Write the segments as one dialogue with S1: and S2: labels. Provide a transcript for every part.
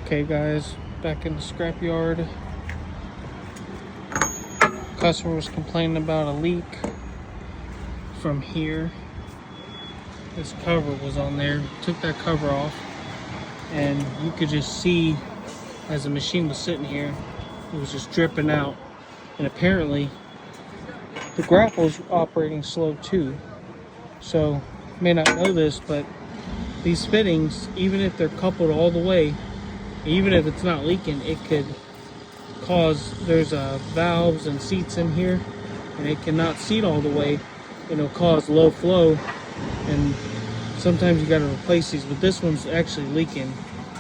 S1: Okay guys, back in the scrapyard. Customer was complaining about a leak from here. This cover was on there. Took that cover off and you could just see as the machine was sitting here, it was just dripping out. And apparently the grapple's operating slow too. So you may not know this, but these fittings, even if they're coupled all the way, even if it's not leaking, it could cause, there's valves and seats in here, and it cannot seat all the way, and it'll cause low flow, and sometimes you got to replace these, but this one's actually leaking.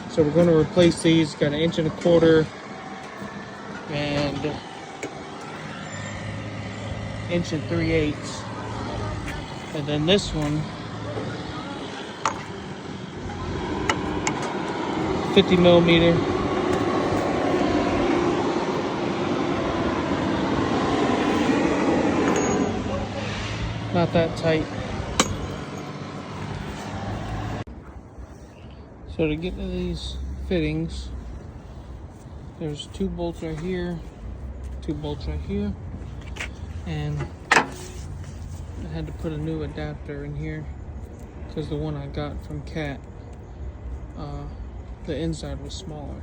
S1: So we're going to replace these. Got 1.25 inches and 1 3/8 inches, and then this one 50 millimeter. Not that tight. So to get to these fittings, there's 2 bolts right here, 2 bolts right here, and I had to put a new adapter in here because the one I got from Cat, the inside was smaller.